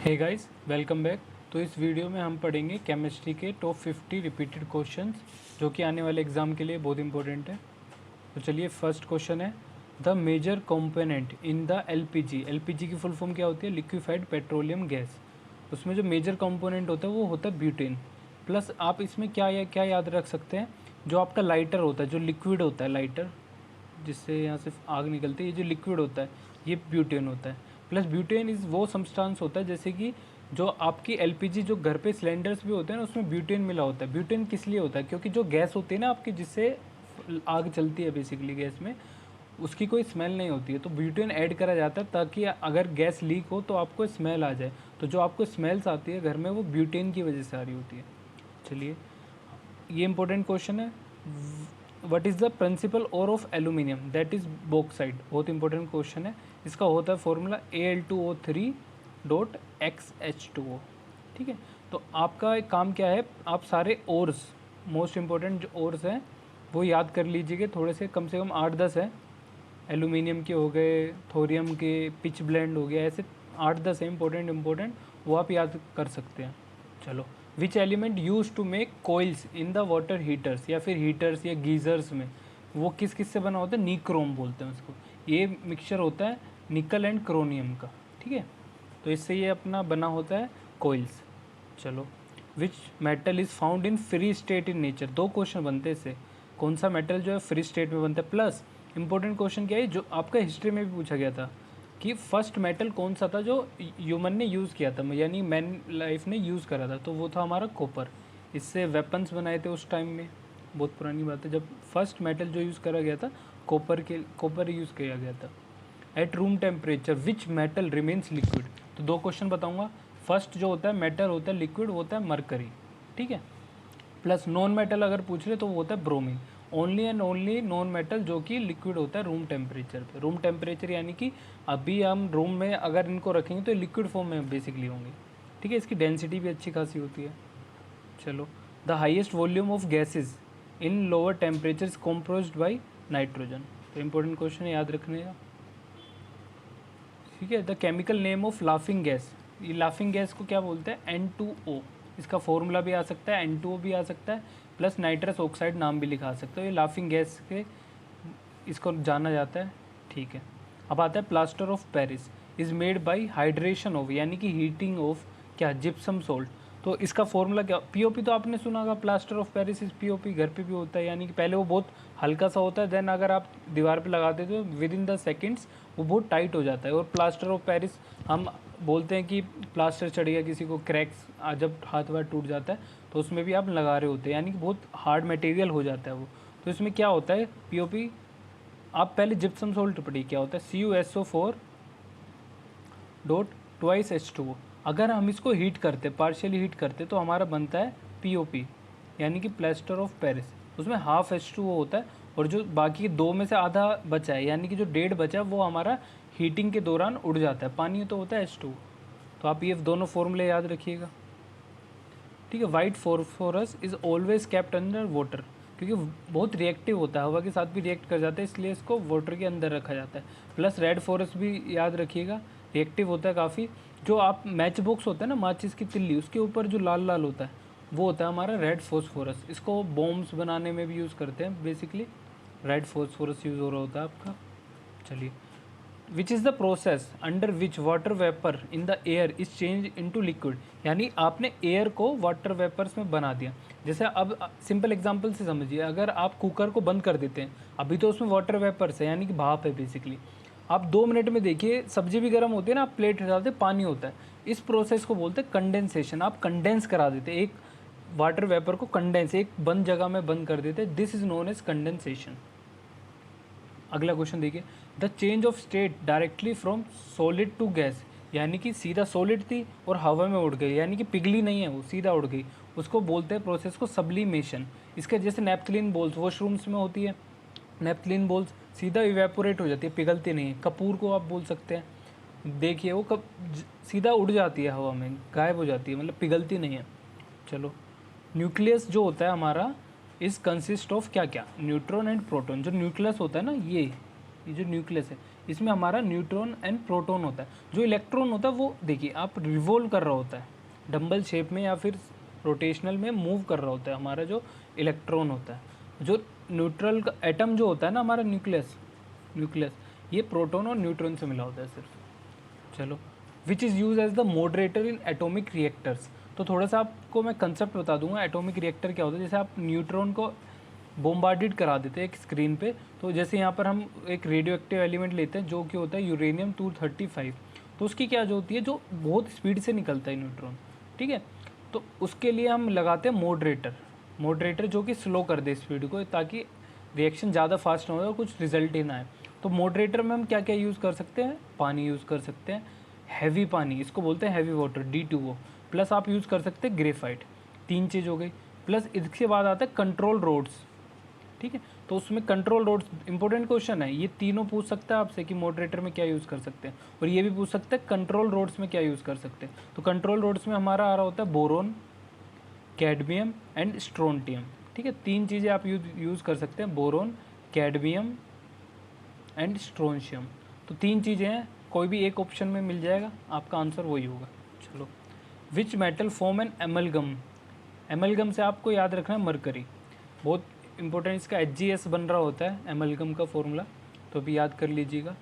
Hey guys, welcome back. तो इस video में हम पढ़ेंगे केमिस्ट्री के टॉप 50 रिपीटेड क्वेश्चंस जो कि आने वाले एग्ज़ाम के लिए बहुत इंपॉर्टेंट है। तो चलिए, फर्स्ट क्वेश्चन है the major component in the LPG. LPG की फुल फॉर्म क्या होती है? Liquefied petroleum gas. उसमें जो मेजर कंपोनेंट होता है वो होता है ब्यूटेन। प्लस आप इसमें क्या याद रख सकते हैं, जो आपका लाइटर होता है, जो लिक्विड होता है लाइटर, जिससे यहाँ से आग निकलती है, ये जो लिक्विड होता है ये ब्यूटेन होता है। प्लस ब्यूटेन इज़ वो सब्सटेंस होता है जैसे कि जो आपकी एलपीजी जो घर पे सिलेंडर्स भी होते हैं ना, उसमें ब्यूटेन मिला होता है। ब्यूटेन किस लिए होता है? क्योंकि जो गैस होती है ना आपकी, जिससे आग चलती है बेसिकली गैस में, उसकी कोई स्मेल नहीं होती है, तो ब्यूटेन ऐड करा जाता है ताकि अगर गैस लीक हो तो आपको स्मेल आ जाए। तो जो आपको स्मेल्स आती है घर में, वो ब्यूटेन की वजह से आ रही होती है। चलिए, ये इंपॉर्टेंट क्वेश्चन है। व्हाट इज़ द प्रिंसिपल और of aluminium? That is bauxite. बहुत इंपॉर्टेंट क्वेश्चन है। इसका होता है फॉर्मूला Al2O3.XH2O। ठीक है, तो आपका एक काम क्या है, आप सारे ओर्स, मोस्ट इंपॉर्टेंट जो ओर्स हैं वो याद कर लीजिएगा। थोड़े से कम 8-10 है। एल्यूमिनियम के हो गए, थोरियम के, पिच ब्लेंड हो गया, ऐसे 8-10 है इंपॉर्टेंट, वो आप याद कर सकते हैं। चलो, which element use to make coils in the water heaters, या फिर हीटर्स या गीज़र्स में, वो किस से बना होता है? निक्रोम बोलते हैं उसको। ये मिक्सचर होता है निकल एंड क्रोनियम का। ठीक है, तो इससे ये अपना बना होता है कोइल्स। चलो, which metal is found in free state in nature? 2 question बनते हैं इससे। कौन सा मेटल जो है फ्री स्टेट में बनता है? प्लस इंपॉर्टेंट क्वेश्चन क्या है, जो आपका हिस्ट्री में भी पूछा गया था कि फर्स्ट मेटल कौन सा था जो ह्यूमन ने यूज़ किया था, यानी मैन लाइफ ने यूज़ करा था, तो वो था हमारा कॉपर। इससे वेपन्स बनाए थे उस टाइम में। बहुत पुरानी बात है, जब फर्स्ट मेटल जो यूज़ करा गया था कॉपर यूज़ किया गया था। At room temperature which metal remains liquid? तो 2 क्वेश्चन बताऊँगा। फर्स्ट जो होता है मेटल होता है लिक्विड, होता है मरकरी। ठीक है, प्लस नॉन मेटल अगर पूछ रहे तो वो होता है bromine. Only and only non metal जो कि लिक्विड होता है रूम टेम्परेचर पे। रूम टेम्परेचर यानी कि अभी हम रूम में अगर इनको रखेंगे तो लिक्विड फॉर्म में बेसिकली होंगे। ठीक है, इसकी डेंसिटी भी अच्छी खासी होती है। चलो, the highest volume of gases in lower temperature is composed by nitrogen. तो इंपॉर्टेंट क्वेश्चन है, याद रखने का। ठीक है, the chemical name of laughing gas. ये लाफिंग गैस को क्या बोलते हैं? N2O। इसका फॉर्मूला भी आ सकता है, N2O भी आ सकता है, प्लस नाइट्रस ऑक्साइड नाम भी लिखा सकते हो। ये लाफिंग गैस के इसको जाना जाता है। ठीक है, अब आता है plaster of Paris is made by hydration of, यानी कि हीटिंग ऑफ क्या? Gypsum salt. तो इसका फॉर्मूला क्या? पीओपी तो आपने सुना होगा, plaster of Paris is POP. घर पे भी होता है, यानी कि पहले वो बहुत हल्का सा होता है, देन अगर आप दीवार पे लगाते तो विद इन द सेकेंड्स वो बहुत टाइट हो जाता है। और प्लास्टर ऑफ पेरिस हम बोलते हैं कि प्लास्टर चढ़ गया किसी को, क्रैक्स जब हाथ वाथ टूट जाता है तो उसमें भी आप लगा रहे होते हैं, यानी कि बहुत हार्ड मटेरियल हो जाता है वो। तो इसमें क्या होता है पीओपी, आप पहले जिप्सम सोल्ट पढ़िए क्या होता है। CuSO4 dot twice H2O। अगर हम इसको हीट करते, पार्शियली हीट करते, तो हमारा बनता है POP, यानी कि प्लास्टर ऑफ पेरिस। उसमें हाफ H2O होता है, और जो बाकी 2 में से आधा बचा है, यानी कि जो 1.5 बचा है, वो हमारा हीटिंग के दौरान उड़ जाता है। पानी तो होता है H2O। तो आप ये दोनों फॉर्मूले याद रखिएगा। ठीक है, white phosphorus is always kept under water, क्योंकि बहुत रिएक्टिव होता है, हवा के साथ भी रिएक्ट कर जाता है, इसलिए इसको वाटर के अंदर रखा जाता है। प्लस रेड फॉरेस्ट भी याद रखिएगा, रिएक्टिव होता है काफ़ी। जो आप मैच बॉक्स होता है ना, माचिस की तिल्ली, उसके ऊपर जो लाल लाल होता है वो होता है हमारा रेड फॉस्फोरस। इसको बॉम्ब्स बनाने में भी यूज़ करते हैं बेसिकली। रेड फॉस्फोरस यूज़ हो रहा होता है आपका। चलिए, which is the process under which water vapour in the air is change into liquid? यानी आपने एयर को वाटर वेपर्स में बना दिया। जैसे अब सिंपल एग्जांपल से समझिए, अगर आप कुकर को बंद कर देते हैं, अभी तो उसमें वाटर वेपर्स है, यानी कि भाप है बेसिकली। आप 2 मिनट में देखिए, सब्जी भी गर्म होती है ना, आप प्लेट हटाते पानी होता है। इस प्रोसेस को बोलते हैं कंडेंसेशन। आप कंडेंस करा देते, एक वाटर वेपर को कंडेंस, एक बंद जगह में बंद कर देते, this is known as condensation. अगला क्वेश्चन देखिए, the change of state directly from solid to gas, यानी कि सीधा सॉलिड थी और हवा में उड़ गई, यानी कि पिघली नहीं है, वो सीधा उड़ गई, उसको बोलते हैं प्रोसेस को सब्लिमेशन। इसके जैसे नेपथलीन बॉल्स वॉशरूम्स में होती है, नेपथलीन बॉल्स सीधा इवेपोरेट हो जाती है, पिघलती नहीं है। कपूर को आप बोल सकते हैं, देखिए वो सीधा उड़ जाती है हवा में, गायब हो जाती है, मतलब पिघलती नहीं है। चलो, न्यूक्लियस जो होता है हमारा इस कंसिस्ट ऑफ क्या क्या? Neutron and proton. जो न्यूक्लियस होता है ना, ये ये जो न्यूक्लियस है इसमें हमारा न्यूट्रॉन एंड प्रोटॉन होता है। जो इलेक्ट्रॉन होता है वो देखिए आप रिवॉल्व कर रहा होता है डंबल शेप में या फिर रोटेशनल में मूव कर रहा होता है हमारा जो इलेक्ट्रॉन होता है। जो न्यूट्रल का एटम जो होता है ना हमारा न्यूक्लियस ये प्रोटॉन और न्यूट्रॉन से मिला होता है सिर्फ। चलो, which is use as the moderator in atomic reactors. तो थोड़ा सा आपको मैं कंसेप्ट बता दूंगा एटॉमिक रिएक्टर क्या होता है। जैसे आप न्यूट्रॉन को बोम्बार्डिड करा देते हैं एक स्क्रीन पे, तो जैसे यहाँ पर हम एक रेडियो एक्टिव एलिमेंट लेते हैं जो कि होता है यूरेनियम 235, तो उसकी क्या जो होती है जो बहुत स्पीड से निकलता है न्यूट्रॉन, ठीक है। तो उसके लिए हम लगाते हैं मॉडरेटर जो कि स्लो कर दे स्पीड को, ताकि रिएक्शन ज़्यादा फास्ट ना हो और कुछ रिजल्ट ही ना आए। तो मॉडरेटर में हम क्या क्या यूज़ कर सकते हैं, पानी यूज़ कर सकते हैं, हैवी पानी, इसको बोलते हैं हैवी वाटर D2O, प्लस आप यूज़ कर सकते हैं ग्रेफाइट। 3 चीज़ हो गई। प्लस इसके बाद आता है कंट्रोल रोड्स, ठीक है। तो उसमें कंट्रोल रोड्स इंपॉर्टेंट क्वेश्चन है, ये तीनों पूछ सकता है आपसे कि मॉडरेटर में क्या यूज़ कर सकते हैं, और ये भी पूछ सकते हैं कंट्रोल रोड्स में क्या यूज़ कर सकते हैं। तो कंट्रोल रोड्स में हमारा आ रहा होता है बोरोन, कैडमियम एंड स्ट्रोंटियम, ठीक है। 3 चीज़ें आप यूज़ कर सकते हैं, बोरोन, कैडमियम एंड स्ट्रोंशियम। तो 3 चीज़ें हैं, कोई भी एक ऑप्शन में मिल जाएगा, आपका आंसर वही होगा। चलो, which metal form an amalgam. Amalgam से आपको याद रखना है मरकरी, बहुत इंपॉर्टेंट, इसका HgS बन रहा होता है एमलगम का फॉर्मूला, तो भी याद कर लीजिएगा।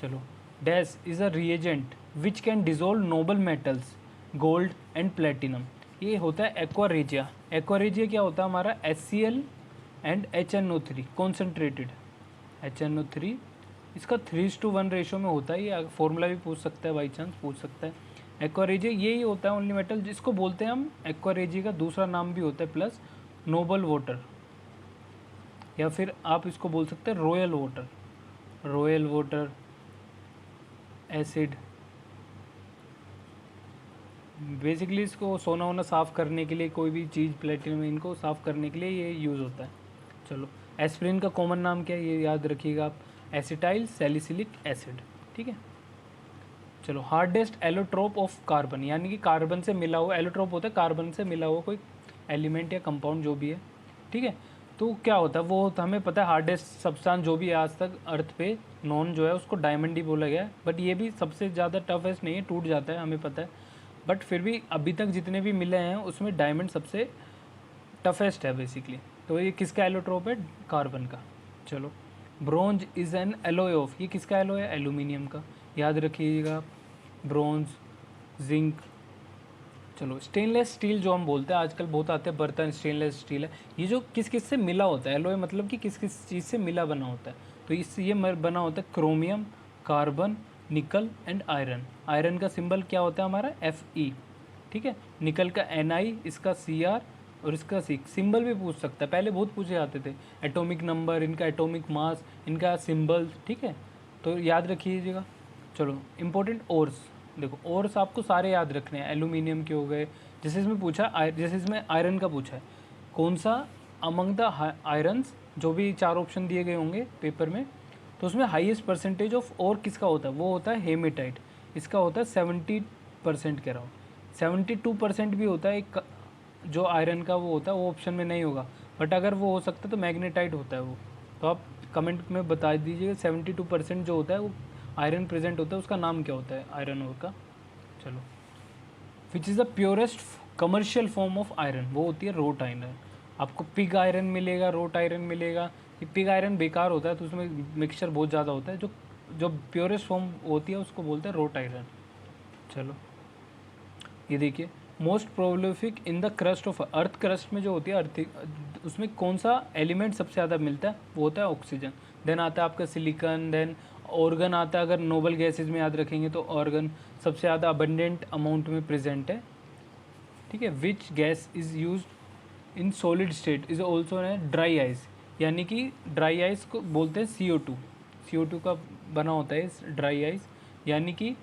चलो, dash is a reagent which can dissolve noble metals gold and platinum. ये होता है एक्वारेजिया। एक्वारेजिया क्या होता है हमारा HCl and HNO3 concentrated HNO3, इसका 3:1 रेशो में होता है। ये फॉर्मूला भी पूछ सकता है, बाई चांस पूछ सकता है। एक्वारेजिया यही होता है ओनली मेटल जिसको बोलते हैं हम, एक्वारेजिया का दूसरा नाम भी होता है प्लस नोबल वाटर, या फिर आप इसको बोल सकते हैं रॉयल वाटर एसिड। बेसिकली इसको सोना वोना साफ़ करने के लिए, कोई भी चीज़ प्लेटिनम इनको साफ़ करने के लिए ये यूज़ होता है। चलो, एस्पिरिन का कॉमन नाम क्या है ये याद रखिएगा आप, एसिटाइल सैलिसिलिक एसिड, ठीक है। चलो, हार्डेस्ट एलोट्रोप ऑफ कार्बन, यानी कि कार्बन से मिला हुआ, एलोट्रोप होता है कार्बन से मिला हुआ कोई एलिमेंट या कंपाउंड जो भी है, ठीक है। तो क्या होता है वो, तो हमें पता है हार्डेस्ट सब्सटेंस जो भी है आज तक अर्थ पे नॉन जो है उसको डायमंड ही बोला गया है, बट ये भी सबसे ज़्यादा टफेस्ट नहीं है, टूट जाता है हमें पता है, बट फिर भी अभी तक जितने भी मिले हैं उसमें डायमंड सबसे टफेस्ट है बेसिकली। तो ये किसका एलोट्रोप है, कार्बन का। चलो, bronze is an alloy of, ये किसका एलोय है, एल्यूमिनियम का, याद रखिएगा, ब्रोंज, जिंक। चलो, स्टेनलेस स्टील जो हम बोलते हैं आजकल बहुत आते हैं बर्तन, स्टेनलेस स्टील है, ये जो किस किस से मिला होता है, एलोय मतलब कि किस किस चीज़ से मिला बना होता है, तो इससे ये बना होता है क्रोमियम, कार्बन, निकल एंड आयरन। आयरन का सिंबल क्या होता है हमारा Fe, ठीक है। निकल का Ni, इसका Cr और इसका C। सिंबल भी पूछ सकता है, पहले बहुत पूछे जाते थे, एटॉमिक नंबर, इनका एटॉमिक मास, इनका सिंबल, ठीक है, तो याद रखिएगा। चलो, इम्पोर्टेंट ओर्स, देखो ओर्स आपको सारे याद रखने हैं, एल्यूमिनियम के हो गए, जैसे इसमें पूछा जैसे इसमें आयरन का पूछा है, कौन सा अमंग द आयरन्स, जो भी 4 ऑप्शन दिए गए होंगे पेपर में, तो उसमें हाईएस्ट परसेंटेज ऑफ और किसका होता है, वो होता है हेमेटाइट, इसका होता है 70% कह रहा हूँ, 72% भी होता है एक जो आयरन का वो होता है, वो ऑप्शन में नहीं होगा, बट अगर वो हो सकता है तो मैग्नेटाइट होता है वो, तो आप कमेंट में बता दीजिएगा 72% जो होता है वो आयरन प्रेजेंट होता है, उसका नाम क्या होता है आयरन ओर का। चलो, which is the purest commercial form of iron, वो होती है रोट आयरन। आपको पिग आयरन मिलेगा, रोट आयरन मिलेगा, ये पिग आयरन बेकार होता है, तो उसमें मिक्सचर बहुत ज़्यादा होता है, जो प्योरेस्ट फॉर्म होती है उसको बोलते हैं रोट आयरन। चलो, ये देखिए, most prolific in the crust of earth, crust में जो होती है अर्थ, उसमें कौन सा एलिमेंट सबसे ज़्यादा मिलता है, वो होता है ऑक्सीजन। देन आता है आपका सिलिकॉन, देन ऑर्गन आता है, अगर नोबल गैसेज में याद रखेंगे तो ऑर्गन सबसे ज़्यादा अबंडेंट अमाउंट में प्रेजेंट है, ठीक है। Which gas is use in solid state is also dry ice, यानी कि ड्राई आइस को बोलते हैं CO2 का बना होता है ड्राई आइस, यानी कि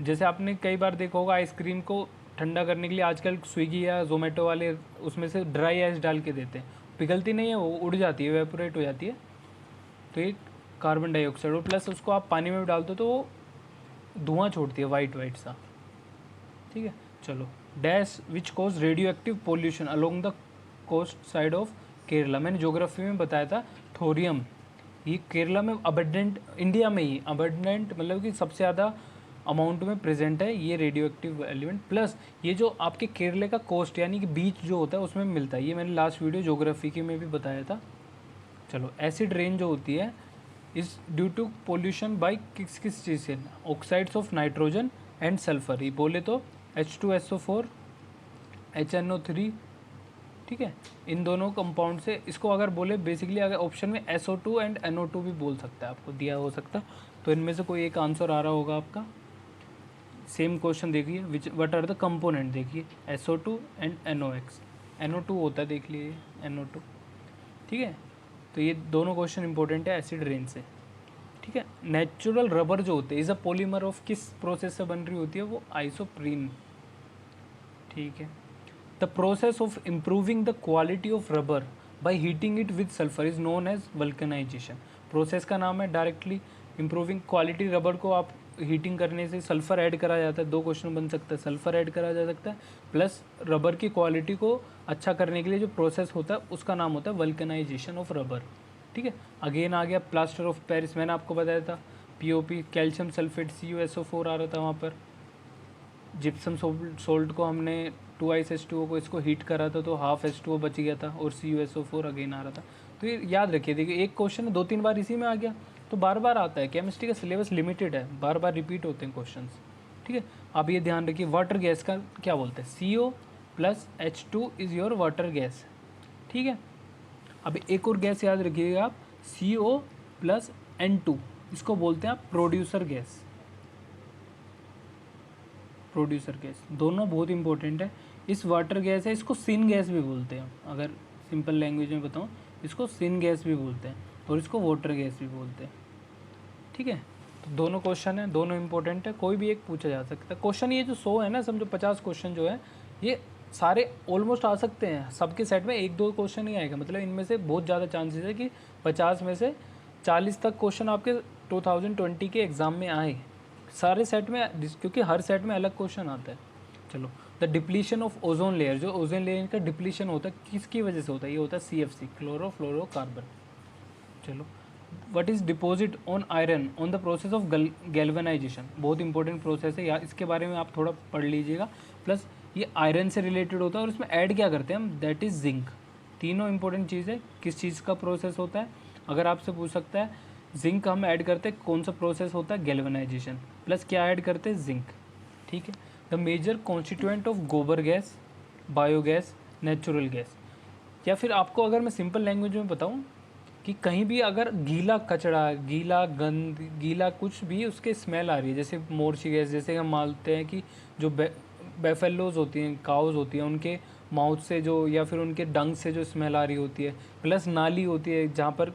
जैसे आपने कई बार देखा होगा आइसक्रीम को ठंडा करने के लिए आजकल स्विगी या जोमेटो वाले उसमें से ड्राई आइस डाल के देते हैं, पिघलती नहीं है, वो उड़ जाती है, वेपोरेट हो जाती है, तो ये कार्बन डाइऑक्साइड, और प्लस उसको आप पानी में भी डाल दो तो वो धुआं छोड़ती है वाइट सा, ठीक है। चलो, dash which cause radioactive pollution along the coast side of Kerala, मैंने ज्योग्राफी में बताया था, थोरियम, ये केरला में अबंडेंट, इंडिया में ही अबंडेंट मतलब कि सबसे ज़्यादा अमाउंट में प्रेजेंट है ये रेडियो एक्टिव एलिमेंट। प्लस ये जो आपके केरले का कोस्ट यानी कि बीच जो होता है उसमें मिलता है, ये मैंने लास्ट वीडियो ज्योग्राफी के में भी बताया था। चलो, एसिड रेन जो होती है इस ड्यू टू पोल्यूशन बाई किस किस चीज़ से, oxides of nitrogen and sulphur. ये बोले तो H2SO4 HNO3, ठीक है, इन दोनों कंपाउंड से। इसको अगर बोले बेसिकली, अगर ऑप्शन में SO2 एंड NO2 भी बोल सकता है, आपको दिया हो सकता है, तो इनमें से कोई एक आंसर आ रहा होगा आपका। सेम क्वेश्चन देखिए, which what are the component, देखिए SO2 एंड NOx, NO2 होता है, देख लीजिए NO2, ठीक है। तो ये दोनों क्वेश्चन इंपॉर्टेंट है एसिड रेन से, ठीक है। नेचुरल रबर जो होते हैं इज़ अ पॉलीमर ऑफ किस प्रोसेस से बन रही होती है, वो आइसोप्रीन, ठीक है। The process of improving the quality of rubber by heating it with sulphur is known as vulcanisation. Process का नाम है डायरेक्टली इम्प्रूविंग क्वालिटी, रबर को आप हीटिंग करने से सल्फ़र ऐड करा जाता है, दो क्वेश्चन बन सकता है, सल्फ़र ऐड करा जा सकता है, प्लस रबर की क्वालिटी को अच्छा करने के लिए जो प्रोसेस होता है उसका नाम होता है वल्कनाइजेशन ऑफ रबर, ठीक है। अगेन आ गया प्लास्टर ऑफ पेरिस, मैंने आपको बताया था POP, कैल्शियम सल्फेट CuSO4 आ रहा था वहाँ पर। जिप्सम सोल्ट को हमने 2H2O को इसको हीट करा था तो हाफ H2O बच गया था और CuSO4 अगेन आ रहा था। तो ये याद रखिए, देखिए एक क्वेश्चन 2-3 बार इसी में आ गया तो बार बार आता है, केमिस्ट्री का सिलेबस लिमिटेड है, बार बार रिपीट होते हैं क्वेश्चंस, ठीक है। आप ये ध्यान रखिए, वाटर गैस का क्या बोलते हैं, CO+H2 is your water gas, ठीक है। अब एक और गैस याद रखिएगा आप, CO+N2, इसको बोलते हैं आप प्रोड्यूसर गैस, प्रोड्यूसर गैस, दोनों बहुत इंपॉर्टेंट है। इस वाटर गैस है, इसको सिन गैस भी बोलते हैं, अगर सिंपल लैंग्वेज में बताऊँ इसको सिन गैस भी बोलते हैं और इसको वाटर गैस भी बोलते हैं, ठीक है। तो दोनों क्वेश्चन है, दोनों इंपॉर्टेंट है, कोई भी एक पूछा जा सकता है क्वेश्चन। ये जो 100 है ना, समझो 50 क्वेश्चन जो है ये सारे ऑलमोस्ट आ सकते हैं, सबके सेट में 1-2 क्वेश्चन ही आएगा, मतलब इनमें से बहुत ज़्यादा चांसेस है कि 50 में से 40 तक क्वेश्चन आपके 2020 के एग्ज़ाम में आए सारे सेट में, क्योंकि हर सेट में अलग क्वेश्चन आता है। चलो, the depletion of ozone layer, जो ओजोन लेयर का डिप्लीशन होता है किसकी वजह से होता है, ये होता है CFC, क्लोरोफ्लोरोकार्बन। चलो, what is deposit on iron on the process of galvanisation, बहुत इंपॉर्टेंट प्रोसेस है यार, इसके बारे में आप थोड़ा पढ़ लीजिएगा। प्लस ये आयरन से रिलेटेड होता है और इसमें ऐड क्या करते हैं हम, दैट इज़ जिंक। तीनों इंपॉर्टेंट चीज़ है, किस चीज़ का प्रोसेस होता है, अगर आपसे पूछ सकता है जिंक हम ऐड करते हैं, कौन सा प्रोसेस होता है, गैल्वेनाइजेशन, प्लस क्या ऐड करते हैं, जिंक, ठीक है। द मेजर कॉन्स्टिट्यूएंट ऑफ गोबर गैस, बायोगैस, नेचुरल गैस। या फिर आपको अगर मैं सिंपल लैंग्वेज में बताऊं कि कहीं भी अगर गीला कचरा, गीला गंद, गीला कुछ भी उसके स्मेल आ रही है, जैसे मोर्ची गैस, जैसे हम मानते हैं कि जो बेफेलोज होती हैं, काउज होती हैं, उनके माउथ से जो या फिर उनके डंग से जो स्मेल आ रही होती है, प्लस नाली होती है जहाँ पर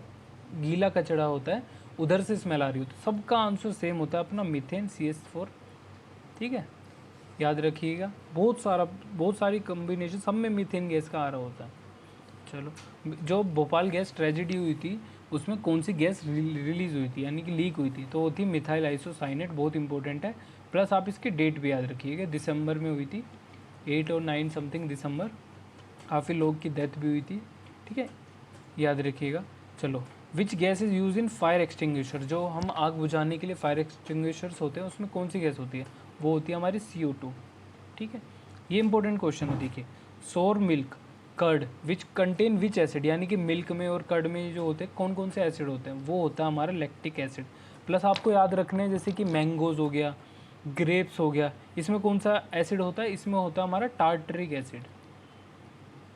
गीला कचरा होता है उधर से स्मेल आ रही होती है, सबका आंसर सेम होता है अपना, मीथेन CS4, ठीक है। याद रखिएगा, बहुत सारी कम्बिनेशन सब में मीथेन गैस का आ रहा होता है। चलो, जो भोपाल गैस ट्रेजेडी हुई थी उसमें कौन सी गैस रिलीज़ हुई थी यानी कि लीक हुई थी, तो वो थी मिथाइल आइसोसाइनेट, बहुत इंपॉर्टेंट है। प्लस आप इसकी डेट भी याद रखिएगा, दिसंबर में हुई थी, 8 और 9 समथिंग दिसंबर, काफ़ी लोग की डेथ भी हुई थी, ठीक है, याद रखिएगा। चलो, which gas is use in fire extinguisher, जो हम आग बुझाने के लिए फायर एक्सटिंग्विशर्स होते हैं उसमें कौन सी गैस होती है, वो होती है हमारी CO2, ठीक है। ये इंपॉर्टेंट क्वेश्चन है, देखिए, sour milk curd which contain which acid, यानी कि मिल्क में और कर्ड में जो होते हैं कौन कौन से एसिड होते हैं, वो होता है हमारा लैक्टिक एसिड। प्लस आपको याद रखना है, जैसे कि मैंगोज़ हो गया, ग्रेप्स हो गया, इसमें कौन सा एसिड होता है, इसमें होता है हमारा टार्टरिक एसिड,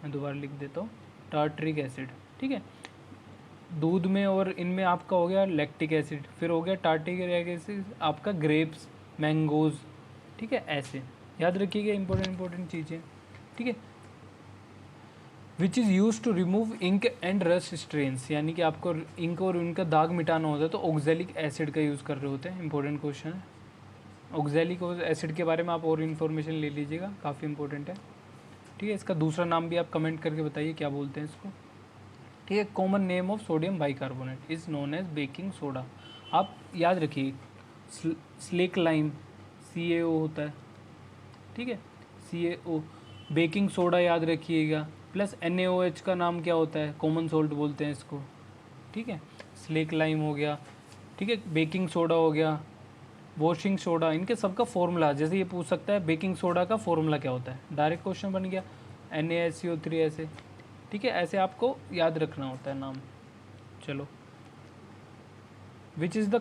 मैं दोबारा लिख देता हूँ, टार्टरिक एसिड, ठीक है। दूध में और इनमें आपका हो गया लैक्टिक एसिड, फिर हो गया टार्टरिक एसिड आपका ग्रेप्स, मैंगोज़, ठीक है, ऐसे याद रखिएगा इंपॉर्टेंट चीज़ें, ठीक है। Which is use to remove ink and rust stains, यानी कि आपको इंक और उनका दाग मिटाना होता है तो ऑक्जेलिक एसिड का यूज़ कर रहे होते हैं, इंपॉर्टेंट क्वेश्चन है। ऑक्जेलिक एसिड के बारे में आप और इन्फॉर्मेशन ले लीजिएगा, काफ़ी इंपॉर्टेंट है, ठीक है। इसका दूसरा नाम भी आप कमेंट करके बताइए क्या बोलते हैं इसको, ठीक है। Common name of sodium bicarbonate is known as baking soda, आप याद रखिए, स्लेक लाइम CaO होता है, ठीक है, CaO। बेकिंग सोडा याद रखिएगा, प्लस NaOH का नाम क्या होता है, कॉमन सोल्ट बोलते हैं इसको, ठीक है। स्लेक लाइम हो गया, ठीक है, बेकिंग सोडा हो गया, वॉशिंग सोडा, इनके सबका फॉर्मूला, जैसे ये पूछ सकता है बेकिंग सोडा का फॉर्मूला क्या होता है, डायरेक्ट क्वेश्चन बन गया, NaSCO3 ऐसे, ठीक है, ऐसे आपको याद रखना होता है नाम। चलो, which is the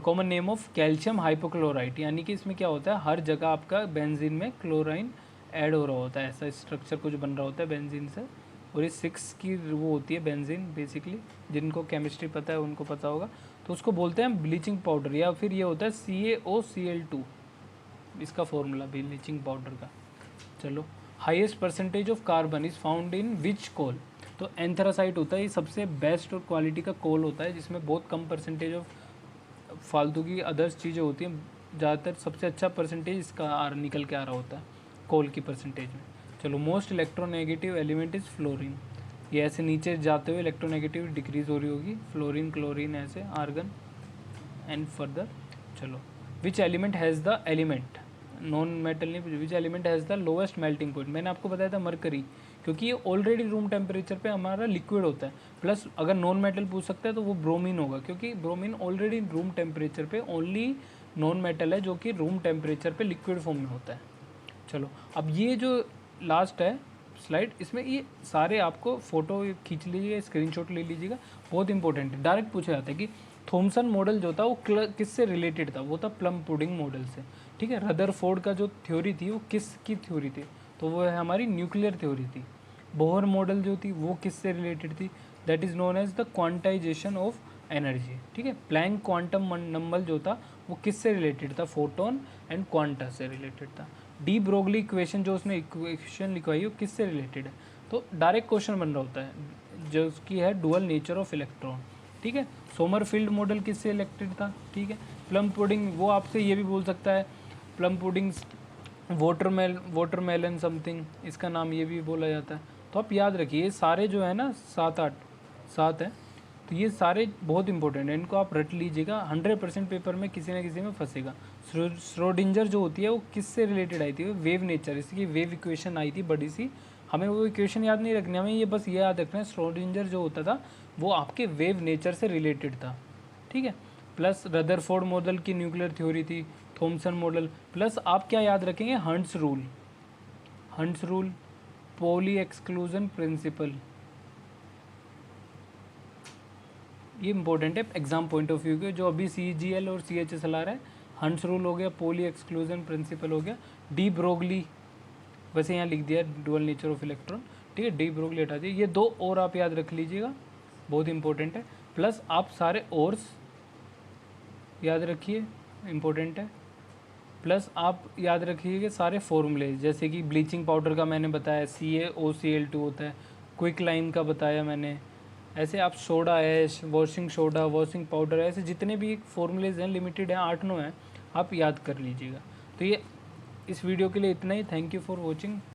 common name of calcium hypochlorite, यानी कि इसमें क्या होता है, हर जगह आपका बेंजीन में क्लोराइन ऐड हो रहा होता है, ऐसा स्ट्रक्चर कुछ बन रहा होता है बेंजीन से, और ये 6 की वो होती है बेंजीन बेसिकली, जिनको केमिस्ट्री पता है उनको पता होगा, तो उसको बोलते हैं ब्लीचिंग पाउडर, या फिर ये होता है CaOCl2, इसका फॉर्मूला ब्लीचिंग पाउडर का। चलो, highest percentage of carbon is found in which coal, तो एंथ्रासाइट होता है, ये सबसे बेस्ट और क्वालिटी का कोल होता है, जिसमें बहुत कम परसेंटेज ऑफ फालतू की अदर्स चीज़ें होती हैं, ज़्यादातर सबसे अच्छा परसेंटेज इसका निकल के आ रहा होता है कोल की परसेंटेज में। चलो, most electronegative element is fluorine, ये ऐसे नीचे जाते हुए इलेक्ट्रोनेगेटिव डिक्रीज हो रही होगी, फ्लोरीन, क्लोरीन, ऐसे आर्गन एंड फर्दर। चलो, which element has the element, non metal नहीं, which element has the lowest melting point, मैंने आपको बताया था मरकरी, क्योंकि ये ऑलरेडी रूम टेम्परेचर पे हमारा लिक्विड होता है, प्लस अगर नॉन मेटल पूछ सकता है तो वो ब्रोमीन होगा, क्योंकि ब्रोमीन ऑलरेडी रूम टेम्परेचर पे ओनली नॉन मेटल है जो कि रूम टेम्परेचर पे लिक्विड फॉर्म में होता है। चलो, अब ये जो लास्ट है स्लाइड, इसमें ये सारे आपको फ़ोटो खींच लीजिएगा, स्क्रीनशॉट ले लीजिएगा, बहुत इंपॉर्टेंट है, डायरेक्ट पूछा जाता है कि थॉमसन मॉडल जो था वो किससे रिलेटेड था, वो था प्लम पुडिंग मॉडल से, ठीक है। रदरफोर्ड का जो थ्योरी थी वो किसकी थ्योरी थी, तो वो है हमारी न्यूक्लियर थ्योरी थी। बोहर मॉडल जो थी वो किससे रिलेटेड थी, that is known as the quantisation of energy, ठीक है। प्लैंक क्वांटम नंबर जो था वो किससे रिलेटेड था, फोटोन एंड क्वांटा से रिलेटेड था। डी ब्रोगली इक्वेशन जो उसने इक्वेशन लिखवाई वो किससे रिलेटेड है, तो डायरेक्ट क्वेश्चन बन रहा होता है, जो उसकी है डुअल नेचर ऑफ इलेक्ट्रॉन, ठीक है। सोमरफील्ड मॉडल किससे रिलेटेड था, ठीक है। प्लम पुडिंग, वो आपसे ये भी बोल सकता है प्लम पुडिंग वाटरमेलन समथिंग, इसका नाम ये भी बोला जाता है, तो आप याद रखिए ये सारे जो है ना 7 हैं, तो ये सारे बहुत इंपॉर्टेंट है, इनको आप रट लीजिएगा, 100% पेपर में किसी ना किसी में फंसेगा। श्रोडिंजर जो होती है वो किससे रिलेटेड आई थी, वो वेव नेचर, इसकी वेव इक्वेशन आई थी बड़ी सी, हमें वो इक्वेशन याद नहीं रखनी, हमें ये बस ये याद रखना है श्रोडिंजर जो होता था वो आपके वेव नेचर से रिलेटेड था, ठीक है। प्लस रदरफोर्ड मॉडल की न्यूक्लियर थ्योरी थी, थॉमसन मॉडल, प्लस आप क्या याद रखेंगे, hunts rule, poly exclusion principle, ये इंपॉर्टेंट है एग्जाम पॉइंट ऑफ व्यू के, जो अभी CGL और CHSL आ रहा है। हंट्स रूल हो गया, पॉली एक्सक्लूजन प्रिंसिपल हो गया, डी ब्रोगली, वैसे यहाँ लिख दिया डुअल नेचर ऑफ इलेक्ट्रॉन, ठीक है, डी ब्रोगली हटा दिए, ये 2 और आप याद रख लीजिएगा, बहुत इंपॉर्टेंट है। प्लस आप सारे ओर्स याद रखिए, इम्पोर्टेंट है। प्लस आप याद रखिए कि सारे फॉर्मूले, जैसे कि ब्लीचिंग पाउडर का मैंने बताया CaOCl2 होता है, क्विक लाइम का बताया मैंने, ऐसे आप soda ash, washing soda, washing powder, ऐसे जितने भी फॉर्मूलेज हैं, लिमिटेड हैं, 8-9 हैं, आप याद कर लीजिएगा। तो ये इस वीडियो के लिए इतना ही, थैंक यू फॉर वॉचिंग।